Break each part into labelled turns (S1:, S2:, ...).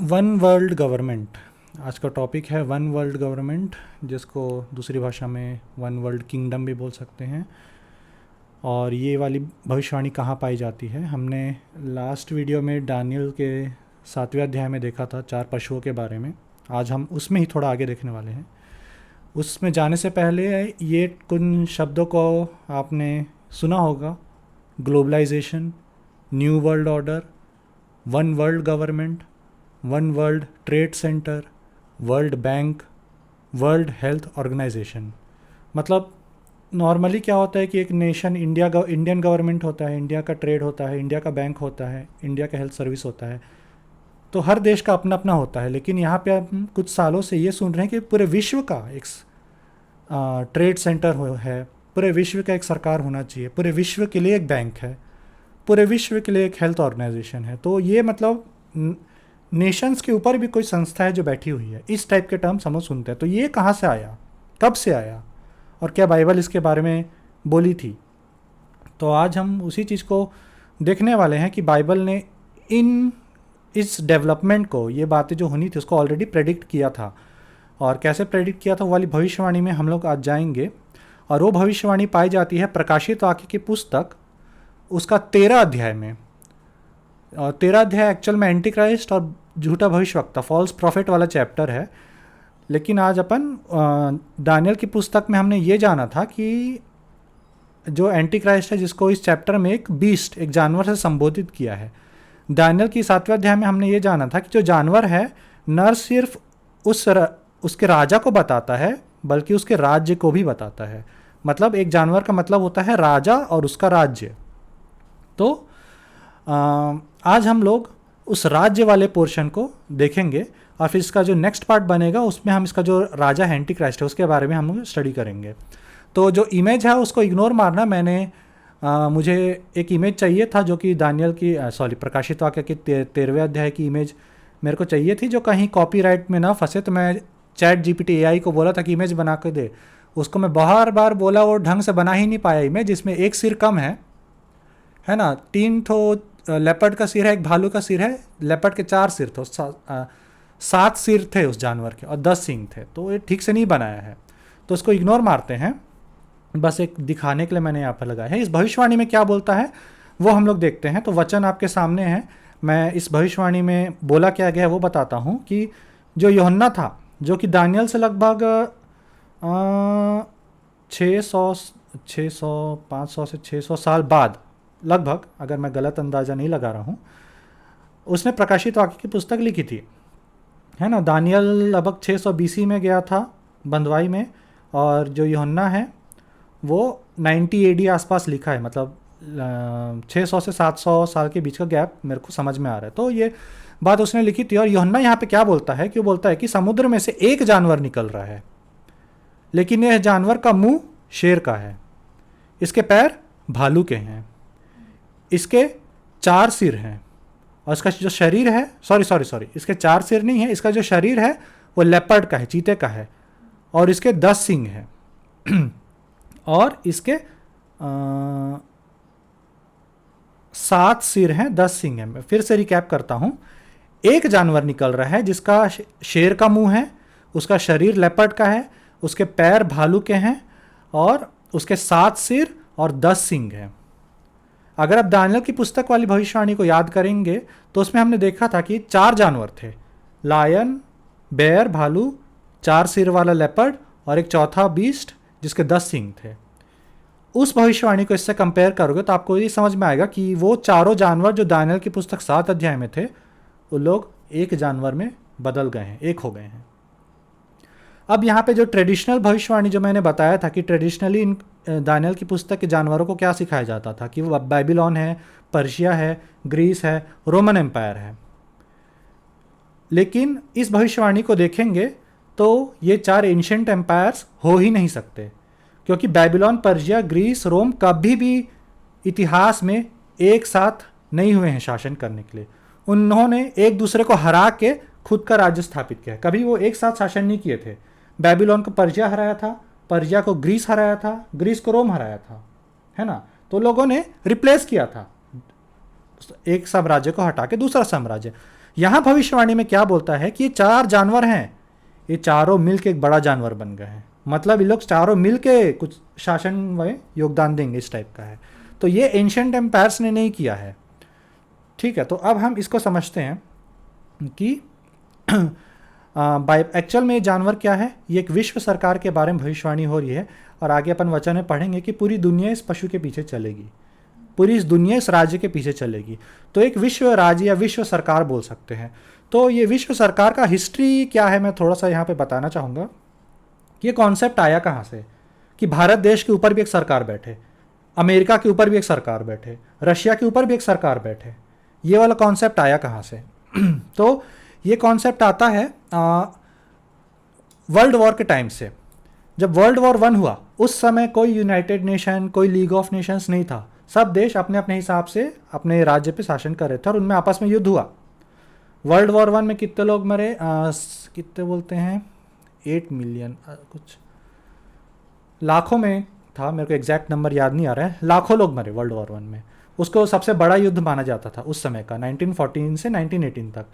S1: One world government आज का topic है। वन वर्ल्ड गवर्नमेंट, जिसको दूसरी भाषा में वन वर्ल्ड किंगडम भी बोल सकते हैं। और ये वाली भविष्यवाणी कहाँ पाई जाती है? हमने लास्ट वीडियो में दानियल के 7वें अध्याय में देखा था 4 पशुओं के बारे में। आज हम उसमें ही थोड़ा आगे देखने वाले हैं। उसमें जाने से पहले ये कुछ शब्दों को आपने सुना होगा: globalisation, new world order, one world government, One World Trade Center, World Bank, World Health Organization. मतलब नॉर्मली क्या होता है कि एक नेशन इंडियन गवर्नमेंट होता है, इंडिया का ट्रेड होता है, इंडिया का बैंक होता है, इंडिया का हेल्थ सर्विस होता है। तो हर देश का अपना अपना होता है। लेकिन यहाँ पे हम कुछ सालों से ये सुन रहे हैं कि पूरे विश्व का एक ट्रेड सेंटर है, पूरे विश्व का एक सरकार होना चाहिए, पूरे विश्व के लिए एक बैंक है, पूरे विश्व के लिए एक हेल्थ ऑर्गेनाइजेशन है। तो ये मतलब नेशंस के ऊपर भी कोई संस्था है जो बैठी हुई है। इस टाइप के टर्म्स हम सुनते हैं। तो ये कहाँ से आया, कब से आया, और क्या बाइबल इसके बारे में बोली थी? तो आज हम उसी चीज़ को देखने वाले हैं कि बाइबल ने इस डेवलपमेंट को, ये बातें जो होनी थी उसको ऑलरेडी प्रेडिक्ट किया था। और कैसे प्रेडिक्ट किया था वो वाली भविष्यवाणी में हम लोग आज जाएंगे। और वो भविष्यवाणी पाई जाती है प्रकाशित वाक्य की पुस्तक, उसका 13 अध्याय में। और 13 अध्याय एक्चुअल में एंटी क्राइस्ट और झूठा भविष्यवक्ता, फॉल्स प्रॉफिट वाला चैप्टर है। लेकिन आज अपन दानियल की पुस्तक में हमने ये जाना था कि जो एंटी क्राइस्ट है, जिसको इस चैप्टर में एक बीस्ट, एक जानवर से संबोधित किया है। दानियल की 7वें अध्याय में हमने ये जाना था कि जो जानवर है न सिर्फ उसके राजा को बताता है, बल्कि उसके राज्य को भी बताता है। मतलब एक जानवर का मतलब होता है राजा और उसका राज्य। तो आज हम लोग उस राज्य वाले पोर्शन को देखेंगे, और फिर इसका जो नेक्स्ट पार्ट बनेगा उसमें हम इसका जो राजा है एंटी क्राइस्ट है उसके बारे में हम लोग स्टडी करेंगे। तो जो इमेज है उसको इग्नोर मारना। मुझे एक इमेज चाहिए था जो कि दानियल की प्रकाशित वाक्य की 13वें अध्याय की इमेज मेरे को चाहिए थी, जो कहीं कॉपीराइट में ना फंसे। तो मैं चैट जीपीटी एआई को बोला था कि इमेज बना के दे। उसको मैं बार बार बोला, वो ढंग से बना ही नहीं पाया इमेज। इसमें एक सिर कम है ना, 3 ठो लेपर्ड का सिर है, एक भालू का सिर है। लेपर्ड के 4 सिर थे, 7 सिर थे उस जानवर के, और 10 सींग थे। तो ये ठीक से नहीं बनाया है, तो उसको इग्नोर मारते हैं। बस एक दिखाने के लिए मैंने यहाँ पर लगाया है। इस भविष्यवाणी में क्या बोलता है वो हम लोग देखते हैं। तो वचन आपके सामने है। मैं इस भविष्यवाणी में बोला क्या गया है वो बताता हूँ कि जो यूहन्ना था, जो कि दानियल से लगभग 500 से 600 साल बाद लगभग, अगर मैं गलत अंदाज़ा नहीं लगा रहा हूँ, उसने प्रकाशित वाक्य की पुस्तक लिखी थी, है ना। दानियल लगभग 600 बीसी में गया था बंधुआई में, और जो यूहन्ना है वो 90 एडी आसपास लिखा है। मतलब 600 से 700 साल के बीच का गैप मेरे को समझ में आ रहा है। तो ये बात उसने लिखी थी। और यूहन्ना यहाँ पे क्या बोलता है कि वो बोलता है कि समुद्र में से एक जानवर निकल रहा है, लेकिन यह जानवर का मुंह शेर का है, इसके पैर भालू के हैं, इसके 4 सिर हैं, और इसका जो शरीर है, सॉरी, इसके 4 सिर नहीं है, इसका जो शरीर है वो लेपर्ड का है, चीते का है, और इसके 10 सींग हैं और इसके 7 सिर हैं, 10 सींग हैं। मैं फिर से रिकैप करता हूँ। एक जानवर निकल रहा है जिसका शेर का मुंह है, उसका शरीर लेपर्ड का है, उसके पैर भालू के हैं, और उसके 7 सिर और 10 सींग हैं। अगर आप दानियल की पुस्तक वाली भविष्यवाणी को याद करेंगे तो उसमें हमने देखा था कि 4 जानवर थे: लायन, बेयर, भालू, 4 सिर वाला लेपर्ड, और एक चौथा बीस्ट जिसके 10 सींग थे। उस भविष्यवाणी को इससे कंपेयर करोगे तो आपको ये समझ में आएगा कि वो चारों जानवर जो दानियल की पुस्तक 7 अध्याय में थे, वो लोग एक जानवर में बदल गए हैं, एक हो गए हैं। अब यहाँ पे जो ट्रेडिशनल भविष्यवाणी जो मैंने बताया था कि ट्रेडिशनली इन दानियल की पुस्तक के जानवरों को क्या सिखाया जाता था कि वो बेबीलोन है, पर्शिया है, ग्रीस है, रोमन एम्पायर है। लेकिन इस भविष्यवाणी को देखेंगे तो ये 4 एंशिएंट एम्पायर्स हो ही नहीं सकते, क्योंकि बेबीलोन, पर्शिया, ग्रीस, रोम कभी भी इतिहास में एक साथ नहीं हुए हैं शासन करने के लिए। उन्होंने एक दूसरे को हरा के खुद का राज्य स्थापित किया। कभी वो एक साथ शासन नहीं किए थे। बेबीलोन को पर्शिया हराया था, पर्शिया को ग्रीस हराया था, ग्रीस को रोम हराया था, है ना। तो लोगों ने रिप्लेस किया था, एक साम्राज्य को हटा के दूसरा साम्राज्य। यहाँ भविष्यवाणी में क्या बोलता है कि ये 4 जानवर हैं, ये चारों मिलके एक बड़ा जानवर बन गए हैं, मतलब ये लोग चारों मिलके कुछ शासन में योगदान देंगे, इस टाइप का है। तो ये एंशिएंट एम्पायर्स ने नहीं किया है। ठीक है, तो अब हम इसको समझते हैं कि बाय एक्चुअल में ये जानवर क्या है। ये एक विश्व सरकार के बारे में भविष्यवाणी हो रही है, और आगे अपन वचन में पढ़ेंगे कि पूरी दुनिया इस पशु के पीछे चलेगी, पूरी इस दुनिया इस राज्य के पीछे चलेगी। तो एक विश्व राज्य या विश्व सरकार बोल सकते हैं। तो ये विश्व सरकार का हिस्ट्री क्या है, मैं थोड़ा सा यहाँ पे बताना चाहूँगा कि ये कॉन्सेप्ट आया कहाँ से, कि भारत देश के ऊपर भी एक सरकार बैठे, अमेरिका के ऊपर भी एक सरकार बैठे, रशिया के ऊपर भी एक सरकार बैठे। ये वाला कॉन्सेप्ट आया कहाँ से? तो ये कॉन्सेप्ट आता है वर्ल्ड वॉर के टाइम से। जब वर्ल्ड वॉर 1 हुआ उस समय कोई यूनाइटेड नेशन, कोई लीग ऑफ नेशंस नहीं था। सब देश अपने अपने हिसाब से अपने राज्य पे शासन कर रहे थे और उनमें आपस में युद्ध हुआ। वर्ल्ड वॉर 1 में कितने लोग मरे? कितने बोलते हैं, 8 मिलियन, कुछ लाखों में था, मेरे को एग्जैक्ट नंबर याद नहीं आ रहा है। लाखों लोग मरे वर्ल्ड वॉर 1 में। उसको सबसे बड़ा युद्ध माना जाता था उस समय का, 1914 से 1918 तक।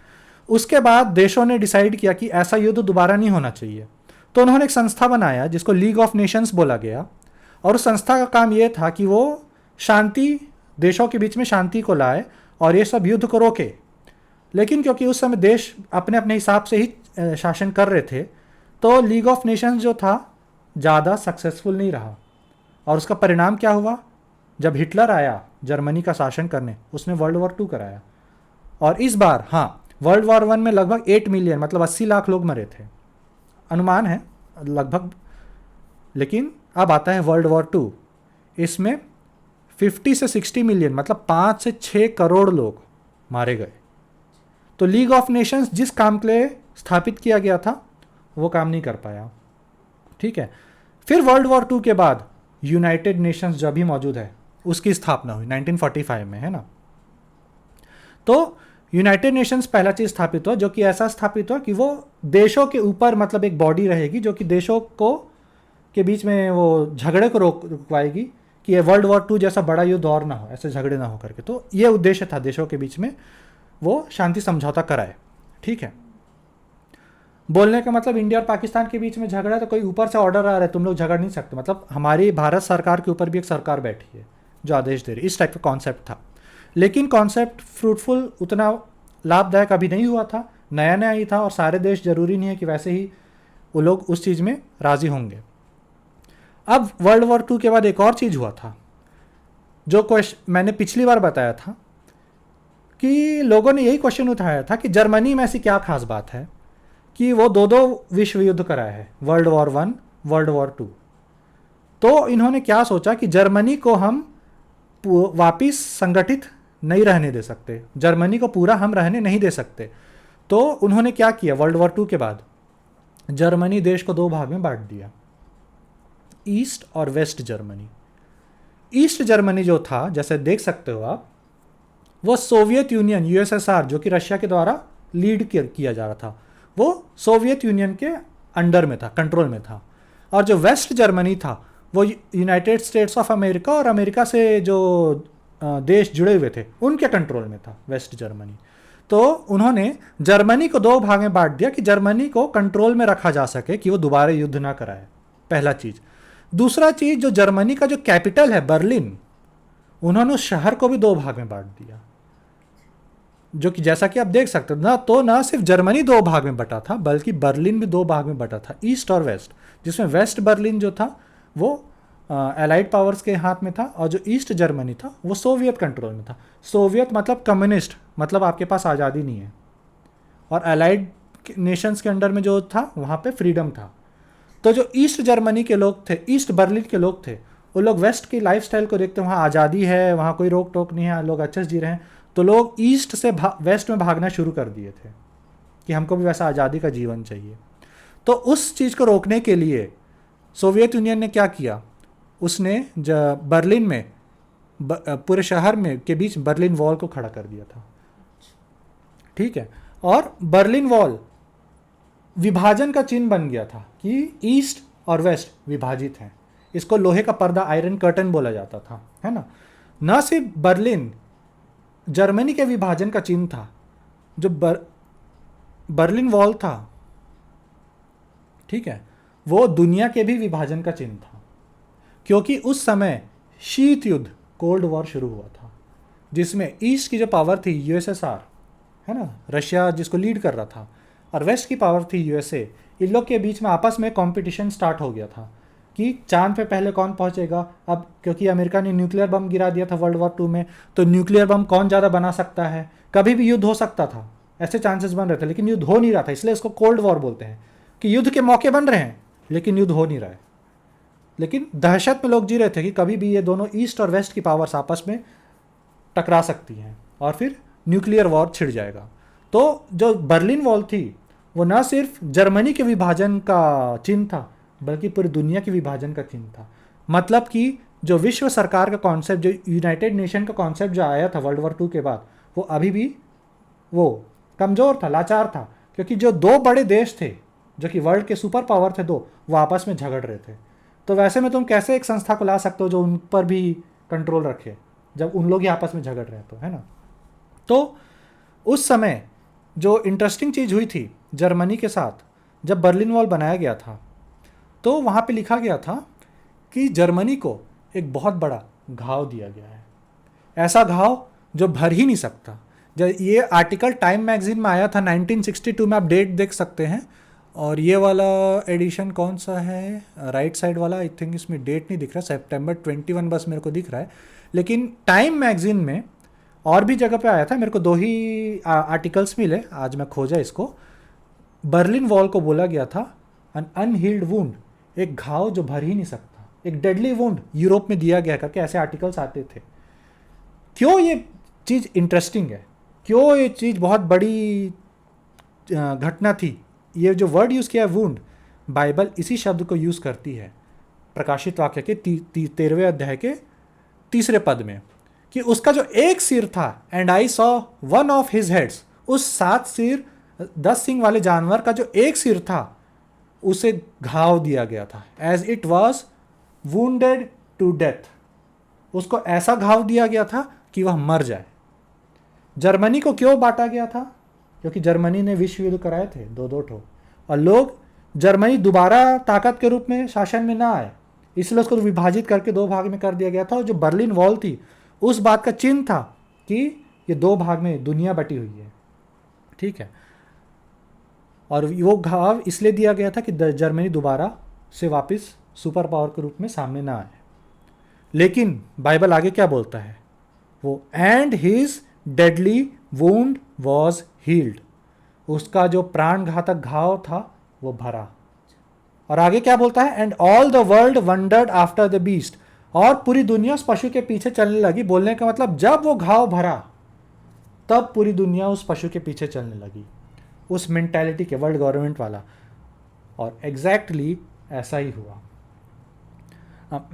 S1: उसके बाद देशों ने डिसाइड किया कि ऐसा युद्ध दोबारा नहीं होना चाहिए, तो उन्होंने एक संस्था बनाया जिसको लीग ऑफ नेशंस बोला गया। और उस संस्था का काम ये था कि वो शांति, देशों के बीच में शांति को लाए और ये सब युद्ध को रोके। लेकिन क्योंकि उस समय देश अपने अपने हिसाब से ही शासन कर रहे थे, तो लीग ऑफ नेशंस जो था ज़्यादा सक्सेसफुल नहीं रहा। और उसका परिणाम क्या हुआ? जब हिटलर आया जर्मनी का शासन करने, उसने वर्ल्ड वॉर 2 कराया। और इस बार वर्ल्ड वॉर 1 में लगभग 8 मिलियन मतलब 80 लाख लोग मरे थे, अनुमान है लगभग। लेकिन अब आता है वर्ल्ड वॉर 2, इसमें 50 से 60 मिलियन मतलब 5 से 6 करोड़ लोग मारे गए। तो लीग ऑफ नेशंस जिस काम के लिए स्थापित किया गया था वो काम नहीं कर पाया। ठीक है, फिर वर्ल्ड वॉर 2 के बाद यूनाइटेड नेशंस जो भी मौजूद है उसकी स्थापना हुई 1945 में, है ना। तो यूनाइटेड नेशंस पहला चीज स्थापित हुआ, जो कि ऐसा स्थापित हुआ कि वो देशों के ऊपर मतलब एक बॉडी रहेगी जो कि देशों को के बीच में वो झगड़े को रुकवाएगी कि ये वर्ल्ड वॉर 2 जैसा बड़ा युद्ध और ना हो, ऐसे झगड़े ना हो करके। तो ये उद्देश्य था, देशों के बीच में वो शांति समझौता कराए। ठीक है, बोलने का मतलब इंडिया और पाकिस्तान के बीच में झगड़ा है तो कोई ऊपर से ऑर्डर आ रहा है तुम लोग झगड़ नहीं सकते, मतलब हमारी भारत सरकार के ऊपर भी एक सरकार बैठी है जो आदेश दे रही, इस टाइप का कॉन्सेप्ट था। लेकिन कॉन्सेप्ट फ्रूटफुल उतना लाभदायक अभी नहीं हुआ था, नया नया ही था, और सारे देश जरूरी नहीं है कि वैसे ही वो लोग उस चीज़ में राज़ी होंगे। अब वर्ल्ड वॉर 2 के बाद एक और चीज़ हुआ था जो क्वेश्चन मैंने पिछली बार बताया था कि लोगों ने यही क्वेश्चन उठाया था कि जर्मनी में ऐसी क्या खास बात है कि वो दो विश्व युद्ध कराया है, वर्ल्ड वॉर 1, वर्ल्ड वॉर 2। तो इन्होंने क्या सोचा कि जर्मनी को हम वापिस संगठित नहीं रहने दे सकते, जर्मनी को पूरा हम रहने नहीं दे सकते। तो उन्होंने क्या किया, वर्ल्ड वॉर 2 के बाद जर्मनी देश को 2 भाग में बांट दिया, ईस्ट और वेस्ट जर्मनी। ईस्ट जर्मनी जो था, जैसे देख सकते हो आप, वो सोवियत यूनियन यूएसएसआर जो कि रशिया के द्वारा लीड किया जा रहा था, वो सोवियत यूनियन के अंडर में था, कंट्रोल में था। और जो वेस्ट जर्मनी था वो यूनाइटेड स्टेट्स ऑफ अमेरिका और अमेरिका से जो देश जुड़े हुए थे उनके कंट्रोल में था वेस्ट जर्मनी। तो उन्होंने जर्मनी को 2 भाग में बांट दिया कि जर्मनी को कंट्रोल में रखा जा सके कि वो दोबारा युद्ध ना कराए, पहला चीज़। दूसरा चीज़, जो जर्मनी का जो कैपिटल है बर्लिन, उन्होंने उस शहर को भी 2 भाग में बांट दिया, जो कि जैसा कि आप देख सकते हो ना सिर्फ जर्मनी 2 भाग में बटा था बल्कि बर्लिन भी 2 भाग में बटा था, ईस्ट और वेस्ट, जिसमें वेस्ट बर्लिन जो था वो एलाइड पावर्स के हाथ में था और जो ईस्ट जर्मनी था वो सोवियत कंट्रोल में था। सोवियत मतलब कम्युनिस्ट, मतलब आपके पास आज़ादी नहीं है, और एलाइड नेशंस के अंडर में जो था वहाँ पे फ्रीडम था। तो जो ईस्ट जर्मनी के लोग थे, ईस्ट बर्लिन के लोग थे, वो लोग वेस्ट की लाइफस्टाइल को देखते, वहाँ आज़ादी है, वहाँ कोई रोक टोक नहीं है, लोग अच्छे से जी रहे हैं, तो लोग ईस्ट से वेस्ट में भागना शुरू कर दिए थे कि हमको भी वैसा आज़ादी का जीवन चाहिए। तो उस चीज़ को रोकने के लिए सोवियत यूनियन ने क्या किया, उसने बर्लिन में पूरे शहर में के बीच बर्लिन वॉल को खड़ा कर दिया था। ठीक है, और बर्लिन वॉल विभाजन का चिन्ह बन गया था कि ईस्ट और वेस्ट विभाजित हैं। इसको लोहे का पर्दा, आयरन कर्टन बोला जाता था, है ना। न सिर्फ बर्लिन जर्मनी के विभाजन का चिन्ह था, जो बर्लिन वॉल था, ठीक है, वो दुनिया के भी विभाजन का चिन्ह था, क्योंकि उस समय शीत युद्ध, कोल्ड वॉर शुरू हुआ था, जिसमें ईस्ट की जो पावर थी यूएसएसआर, है ना, रशिया जिसको लीड कर रहा था, और वेस्ट की पावर थी यूएसए, इन लोग के बीच में आपस में कंपटीशन स्टार्ट हो गया था कि चांद पे पहले कौन पहुंचेगा। अब क्योंकि अमेरिका ने न्यूक्लियर बम गिरा दिया था वर्ल्ड वॉर 2 में, तो न्यूक्लियर बम कौन ज़्यादा बना सकता है, कभी भी युद्ध हो सकता था, ऐसे चांसेस बन रहे थे, लेकिन युद्ध हो नहीं रहा था, इसलिए इसको कोल्ड वॉर बोलते हैं कि युद्ध के मौके बन रहे हैं लेकिन युद्ध हो नहीं रहा है। लेकिन दहशत में लोग जी रहे थे कि कभी भी ये दोनों ईस्ट और वेस्ट की पावर्स आपस में टकरा सकती हैं और फिर न्यूक्लियर वॉर छिड़ जाएगा। तो जो बर्लिन वॉल थी वो ना सिर्फ जर्मनी के विभाजन का चिन्ह था, बल्कि पूरी दुनिया के विभाजन का चिन्ह था। मतलब कि जो विश्व सरकार का कॉन्सेप्ट, जो यूनाइटेड नेशन का कॉन्सेप्ट जो आया था वर्ल्ड वॉर 2 के बाद, वो अभी भी वो कमज़ोर था, लाचार था, क्योंकि जो दो बड़े देश थे जो कि वर्ल्ड के सुपर पावर थे दो, वो आपस में झगड़ रहे थे। तो वैसे में तुम कैसे एक संस्था को ला सकते हो जो उन पर भी कंट्रोल रखे, जब उन लोग ही आपस में झगड़ रहे हैं, तो है ना। तो उस समय जो इंटरेस्टिंग चीज़ हुई थी जर्मनी के साथ, जब बर्लिन वॉल बनाया गया था, तो वहाँ पे लिखा गया था कि जर्मनी को एक बहुत बड़ा घाव दिया गया है, ऐसा घाव जो भर ही नहीं सकता। जब ये आर्टिकल टाइम मैगजीन में आया था 1962 में, आप डेट देख सकते हैं, और ये वाला एडिशन कौन सा है, राइट साइड वाला, आई थिंक इसमें डेट नहीं दिख रहा, सितंबर 21 बस मेरे को दिख रहा है, लेकिन टाइम मैगजीन में और भी जगह पे आया था, मेरे को 2 ही आर्टिकल्स मिले, आज मैं खोजा इसको। बर्लिन वॉल को बोला गया था एन अनहील्ड वुंड, एक घाव जो भर ही नहीं सकता, एक डेडली वुंड यूरोप में दिया गया करके ऐसे आर्टिकल्स आते थे। क्यों ये चीज़ इंटरेस्टिंग है, क्यों ये चीज़ बहुत बड़ी घटना थी। ये जो वर्ड यूज़ किया है वुंड, बाइबल इसी शब्द को यूज़ करती है प्रकाशित वाक्य के 13वें अध्याय के 3 पद में, कि उसका जो एक सिर था, and I saw one of his heads, उस 7 सिर 10 सिंग वाले जानवर का जो एक सिर था उसे घाव दिया गया था, as it was wounded to death, उसको ऐसा घाव दिया गया था कि वह मर जाए। जर्मनी को क्यों बांटा गया था, क्योंकि जर्मनी ने विश्व युद्ध कराए थे 2-2 ठो, और लोग जर्मनी दोबारा ताकत के रूप में शासन में ना आए, इसलिए उसको विभाजित करके 2 भाग में कर दिया गया था। और जो बर्लिन वॉल थी उस बात का चिन्ह था कि ये 2 भाग में दुनिया बटी हुई है, ठीक है। और वो घाव इसलिए दिया गया था कि जर्मनी दोबारा से वापस सुपर पावर के रूप में सामने ना आए। लेकिन बाइबल आगे क्या बोलता है, वो and his deadly wound was healed, उसका जो प्राण घातक घाव था वो भरा। और आगे क्या बोलता है, and all the world wondered after the beast, और पूरी दुनिया उस पशु के पीछे चलने लगी। बोलने का मतलब जब वो घाव भरा तब पूरी दुनिया उस पशु के पीछे चलने लगी, उस मेंटालिटी के, वर्ल्ड गवर्नमेंट वाला। और एग्जैक्टली ऐसा ही हुआ।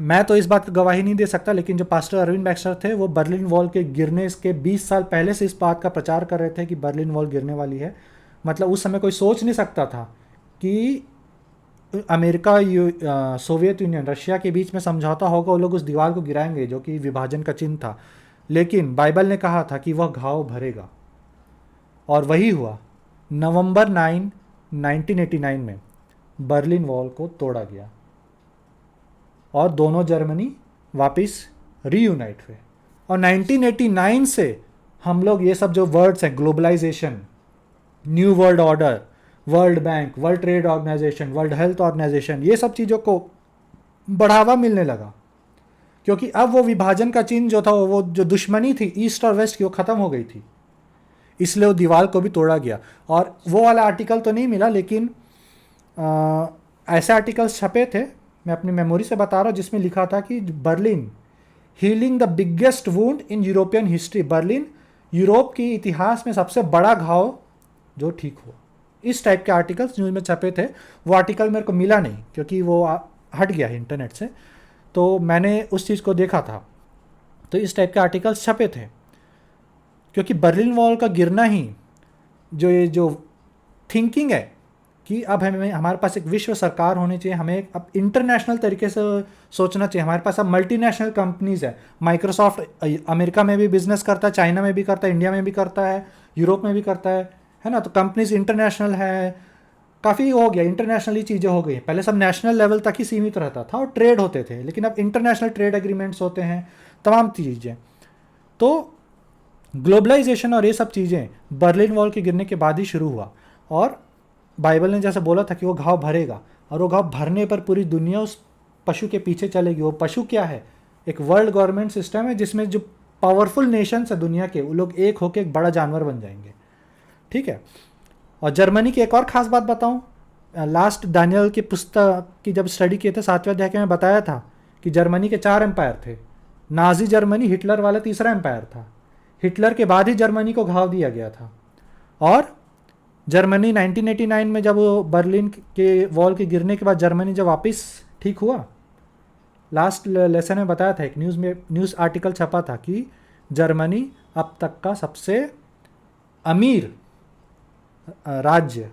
S1: मैं तो इस बात की गवाही नहीं दे सकता, लेकिन जो पास्टर अरविंद बैक्स्टर थे वो बर्लिन वॉल के गिरने के 20 साल पहले से इस बात का प्रचार कर रहे थे कि बर्लिन वॉल गिरने वाली है। मतलब उस समय कोई सोच नहीं सकता था कि अमेरिका सोवियत यूनियन रशिया के बीच में समझौता होगा, वो लोग उस दीवार को गिराएंगे जो कि विभाजन का चिन्ह था। लेकिन बाइबल ने कहा था कि वह घाव भरेगा, और वही हुआ। नवंबर 9, 1989 में बर्लिन वॉल को तोड़ा गया और दोनों जर्मनी वापस रीयूनाइट हुए। और 1989 से हम लोग ये सब जो वर्ड्स हैं, globalisation, new world order, World Bank, World Trade Organization, World Health Organization, ये सब चीज़ों को बढ़ावा मिलने लगा, क्योंकि अब वो विभाजन का चिन्ह जो था, वो जो दुश्मनी थी ईस्ट और वेस्ट की, वो ख़त्म हो गई थी। इसलिए वो दीवार को भी तोड़ा गया। और वो वाला आर्टिकल तो नहीं मिला, लेकिन ऐसे आर्टिकल्स छपे थे, मैं अपनी मेमोरी से बता रहा हूँ, जिसमें लिखा था कि Berlin healing the biggest wound in European history, Berlin Europe के इतिहास में सबसे बड़ा घाव जो ठीक हुआ। इस टाइप के आर्टिकल्स न्यूज़ में छपे थे। वो आर्टिकल मेरे को मिला नहीं क्योंकि वो हट गया है इंटरनेट से, तो मैंने उस चीज़ को देखा था। तो इस टाइप के आर्टिकल्स छपे थे, क्योंकि बर्लिन वॉल का गिरना ही ये जो थिंकिंग है कि अब हमें, हमारे पास एक विश्व सरकार होनी चाहिए, हमें अब इंटरनेशनल तरीके से सोचना चाहिए। हमारे पास अब मल्टीनेशनल कंपनीज है, माइक्रोसॉफ्ट अमेरिका में भी बिजनेस करता है, चाइना में भी करता है, इंडिया में भी करता है, यूरोप में भी करता है है ना। तो कंपनीज इंटरनेशनल है, काफ़ी हो गया, इंटरनेशनली चीज़ें हो गई। पहले सब नेशनल लेवल तक ही सीमित रहता था और ट्रेड होते थे, लेकिन अब इंटरनेशनल ट्रेड एग्रीमेंट्स होते हैं, तमाम चीज़ें। तो ग्लोबलाइजेशन और ये सब चीज़ें बर्लिन वॉल के गिरने के बाद ही शुरू हुआ। और बाइबल ने जैसे बोला था कि वो घाव भरेगा, और वो घाव भरने पर पूरी दुनिया उस पशु के पीछे चलेगी। वो पशु क्या है? एक वर्ल्ड गवर्नमेंट सिस्टम है जिसमें जो पावरफुल नेशंस है दुनिया के, वो लोग एक होकर एक बड़ा जानवर बन जाएंगे, ठीक है। और जर्मनी की एक और ख़ास बात बताऊं, लास्ट दानियल की पुस्तक की जब स्टडी किए थे 7वें अध्याय के, मैं बताया था कि जर्मनी के 4 एम्पायर थे। नाजी जर्मनी हिटलर वाला तीसरा एम्पायर था। हिटलर के बाद ही जर्मनी को घाव दिया गया था। और जर्मनी 1989 में जब वो बर्लिन के वॉल के गिरने के बाद जर्मनी जब वापस ठीक हुआ, लास्ट लेसन में बताया था, एक न्यूज़ आर्टिकल छपा था कि जर्मनी अब तक का सबसे अमीर राज्य,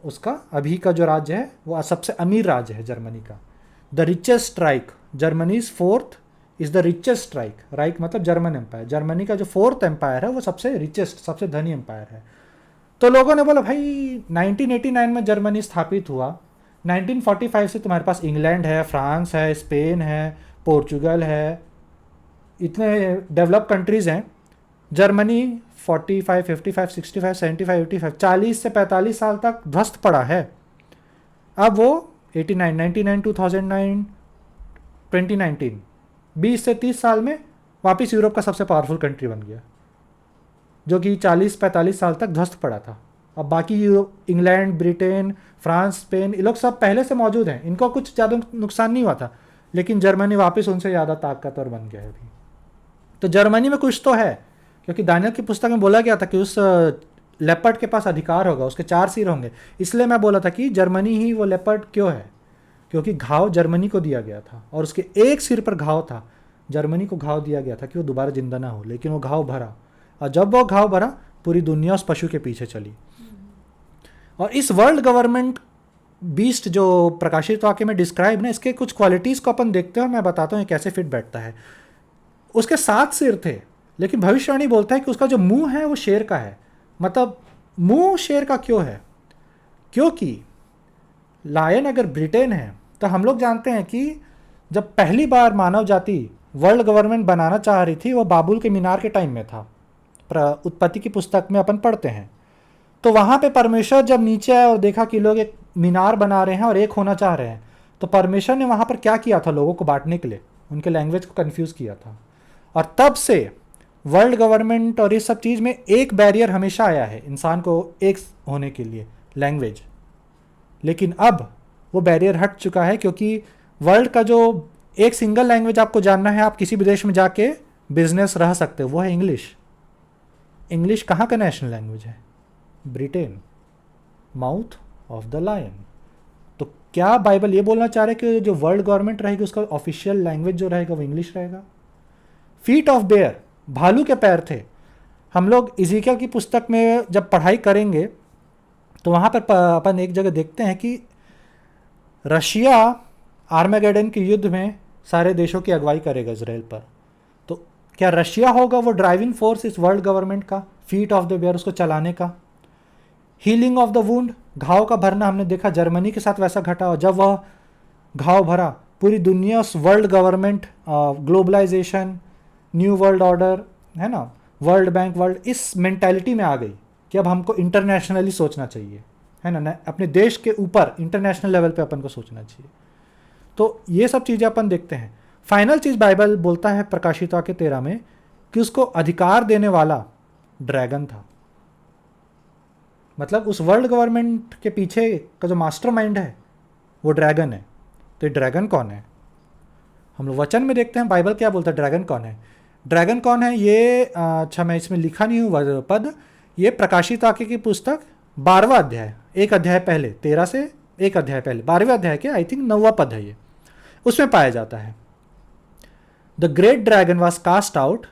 S1: उसका अभी का जो राज्य है वो सबसे अमीर राज्य है जर्मनी का। The richest strike, Germany's 4th is the richest strike. Reich मतलब जर्मन एम्पायर। जर्मनी का जो 4th एम्पायर है वो सबसे रिचेस्ट, सबसे धनी एम्पायर है। तो लोगों ने बोला भाई 1989 में जर्मनी स्थापित हुआ, 1945 से तुम्हारे पास इंग्लैंड है, फ्रांस है, स्पेन है, पोर्चुगल है, इतने डेवलप कंट्रीज़ हैं। जर्मनी 45, 55, 65, 75, 85, 40 से 45 साल तक ध्वस्त पड़ा है। अब वो 89, 99, 2009, 2019, 20 से 30 साल में वापस यूरोप का सबसे पावरफुल कंट्री बन गया, जो कि 40-45 साल तक ध्वस्त पड़ा था। अब बाकी Europe, England, Britain, France, Spain, ये लोग सब पहले से मौजूद हैं, इनको कुछ ज़्यादा नुकसान नहीं हुआ था, लेकिन जर्मनी वापस उनसे ज़्यादा ताकतवर बन गया है अभी। तो जर्मनी में कुछ तो है, क्योंकि दानियल की पुस्तक में बोला गया था कि उस लेपर्ड के पास अधिकार होगा, उसके 4 सिर होंगे। इसलिए मैं बोला था कि जर्मनी ही वो लेपर्ड क्यों है, क्योंकि घाव जर्मनी को दिया गया था और उसके एक सिर पर घाव था। जर्मनी को घाव दिया गया था कि वो दोबारा जिंदा ना हो, लेकिन वो घाव भरा, और जब वो घाव भरा पूरी दुनिया उस पशु के पीछे चली। और इस वर्ल्ड गवर्नमेंट बीस्ट जो प्रकाशित वाक्य में डिस्क्राइब ना, इसके कुछ क्वालिटीज़ को अपन देखते हैं और मैं बताता हूँ कैसे फिट बैठता है। उसके 7 सिर थे, लेकिन भविष्यवाणी बोलता है कि उसका जो मुंह है वो शेर का है। मतलब मुंह शेर का क्यों है? क्योंकि लायन अगर ब्रिटेन है, तो हम लोग जानते हैं कि जब पहली बार मानव जाति वर्ल्ड गवर्नमेंट बनाना चाह रही थी, वो बाबुल के मीनार के टाइम में था। उत्पत्ति की पुस्तक में अपन पढ़ते हैं। तो वहाँ पे परमेश्वर जब नीचे आया और देखा कि लोग एक मीनार बना रहे हैं और एक होना चाह रहे हैं, तो परमेश्वर ने वहाँ पर क्या किया था? लोगों को बांटने के लिए उनके लैंग्वेज को कन्फ्यूज़ किया था। और तब से वर्ल्ड गवर्नमेंट और इस सब चीज़ में एक बैरियर हमेशा आया है इंसान को एक होने के लिए, लैंग्वेज। लेकिन अब वो बैरियर हट चुका है, क्योंकि वर्ल्ड का जो एक सिंगल लैंग्वेज आपको जानना है, आप किसी भी देश में जाके बिजनेस रह सकते हो, वो है इंग्लिश। इंग्लिश कहाँ का नेशनल लैंग्वेज है? Britain, mouth of the lion. तो क्या बाइबल ये बोलना चाह रहे हैं कि जो वर्ल्ड गवर्नमेंट रहेगी उसका ऑफिशियल लैंग्वेज जो रहेगा वो इंग्लिश रहेगा? फीट ऑफ बेयर, भालू के पैर थे। हम लोग इज़ीकियल की पुस्तक में जब पढ़ाई करेंगे तो वहाँ पर अपन एक जगह देखते हैं कि रशिया आर्मेगेडन के युद्ध में सारे देशों की अगुवाई करेगा इजराइल पर। तो क्या रशिया होगा वो ड्राइविंग फोर्स इस वर्ल्ड गवर्नमेंट का, फीट ऑफ द बेयर उसको चलाने का? हीलिंग ऑफ द वुंड, घाव का भरना हमने देखा जर्मनी के साथ वैसा घटा, और जब वह घाव भरा पूरी दुनिया उस world government, globalisation, new world order है ना, वर्ल्ड बैंक, वर्ल्ड, इस मेंटालिटी में आ गई कि अब हमको इंटरनेशनली सोचना चाहिए, है ना, अपने देश के ऊपर इंटरनेशनल लेवल पे अपन को सोचना चाहिए। तो ये सब चीज़ें अपन देखते हैं। फाइनल चीज़ बाइबल बोलता है प्रकाशित वाक्य 13 में कि उसको अधिकार देने वाला ड्रैगन था। मतलब उस वर्ल्ड गवर्नमेंट के पीछे का जो मास्टरमाइंड है वो ड्रैगन है। तो ये ड्रैगन कौन है? हम लोग वचन में देखते हैं बाइबल क्या बोलता है ड्रैगन कौन है। ड्रैगन कौन है ये अच्छा मैं इसमें लिखा नहीं हूँ पद, ये प्रकाशित वाक्य की पुस्तक 12वां अध्याय, एक अध्याय पहले, 13 से एक अध्याय पहले, 12वें अध्याय के आई थिंक 9वां पद है ये, उसमें पाया जाता है। The great dragon was cast out,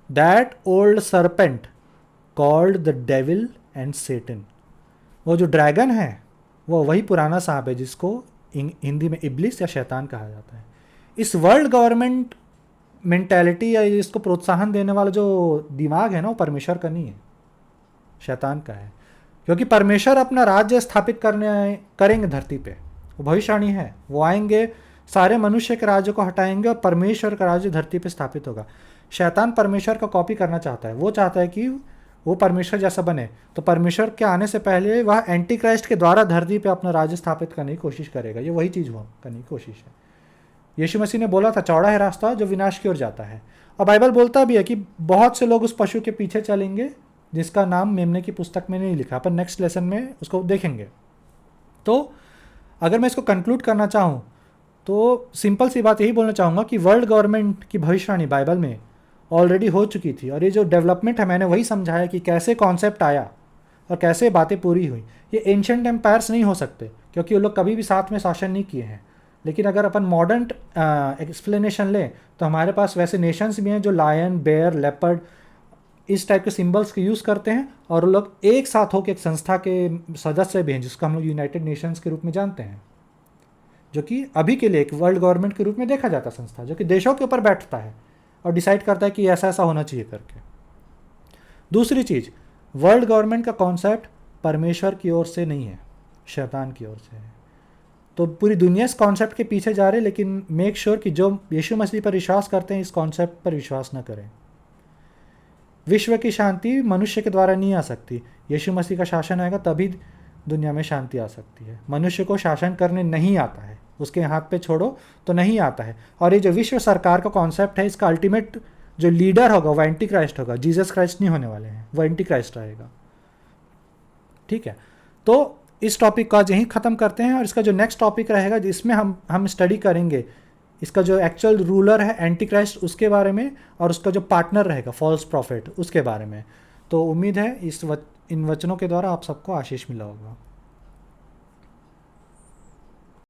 S1: that old serpent called the devil and Satan. वो जो ड्रैगन है वो वही पुराना सांप है जिसको हिंदी में इब्लिस या शैतान कहा जाता है। इस वर्ल्ड गवर्नमेंट मेंटालिटी या इसको प्रोत्साहन देने वाला जो दिमाग है ना, वो परमेश्वर का नहीं है, शैतान का है। क्योंकि परमेश्वर अपना राज्य स्थापित करेंगे धरती पे, वो भविष्यवाणी है। वो आएंगे, सारे मनुष्य के राज्य को हटाएंगे और परमेश्वर का राज्य धरती पे स्थापित होगा। शैतान परमेश्वर का कॉपी करना चाहता है, वो चाहता है कि वो परमेश्वर जैसा बने। तो परमेश्वर के आने से पहले वह एंटी क्राइस्ट के द्वारा धरती पे अपना राज्य स्थापित करने की कोशिश करेगा। ये वही चीज़ वो करने की कोशिश है। यीशु मसीह ने बोला था, चौड़ा है रास्ता जो विनाश की ओर जाता है। और बाइबल बोलता भी है कि बहुत से लोग उस पशु के पीछे चलेंगे जिसका नाम मेमने की पुस्तक में नहीं लिखा। अपन नेक्स्ट लेसन में उसको देखेंगे। तो अगर मैं इसको कंक्लूड करना चाहूँ तो सिंपल सी बात यही बोलना चाहूँगा कि वर्ल्ड गवर्नमेंट की भविष्यवाणी बाइबल में ऑलरेडी हो चुकी थी। और ये जो डेवलपमेंट है, मैंने वही समझाया कि कैसे कॉन्सेप्ट आया और कैसे बातें पूरी हुई। ये एंशंट एम्पायर्स नहीं हो सकते क्योंकि वो लोग कभी भी साथ में शासन नहीं किए हैं। लेकिन अगर अपन मॉडर्न एक्सप्लेनेशन लें तो हमारे पास वैसे नेशंस भी हैं जो लायन, बेयर, लेपर्ड इस टाइप के सिंबल्स के यूज़ करते हैं, और वो लोग एक साथ होकर एक संस्था के सदस्य भी हैं जिसको हम लोग यूनाइटेड नेशंस के रूप में जानते हैं, जो कि अभी के लिए एक वर्ल्ड गवर्नमेंट के रूप में देखा जाता है संस्था, जो कि देशों के ऊपर बैठता है और डिसाइड करता है कि ऐसा ऐसा होना चाहिए करके। दूसरी चीज़, वर्ल्ड गवर्नमेंट का कॉन्सेप्ट परमेश्वर की ओर से नहीं है, शैतान की ओर से है। तो पूरी दुनिया इस कॉन्सेप्ट के पीछे जा रहे हैं, लेकिन मेक श्योर कि जो यीशु मसीह पर विश्वास करते हैं इस कॉन्सेप्ट पर विश्वास न करें। विश्व की शांति मनुष्य के द्वारा नहीं आ सकती। यीशु मसीह का शासन आएगा तभी दुनिया में शांति आ सकती है। मनुष्य को शासन करने नहीं आता है, उसके हाथ पे छोड़ो तो नहीं आता है। और ये जो विश्व सरकार का कॉन्सेप्ट है, इसका अल्टीमेट जो लीडर होगा वो एंटी क्राइस्ट होगा। जीसस क्राइस्ट नहीं होने वाले हैं, वो एंटी क्राइस्ट रहेगा। ठीक है, तो इस टॉपिक का यहीं ख़त्म करते हैं। और इसका जो नेक्स्ट टॉपिक रहेगा जिसमें हम स्टडी करेंगे इसका जो एक्चुअल रूलर है एंटी क्राइस्ट, उसके बारे में, और उसका जो पार्टनर रहेगा फॉल्स प्रॉफिट, उसके बारे में। तो उम्मीद है इन वचनों के द्वारा आप सबको आशीष मिला होगा।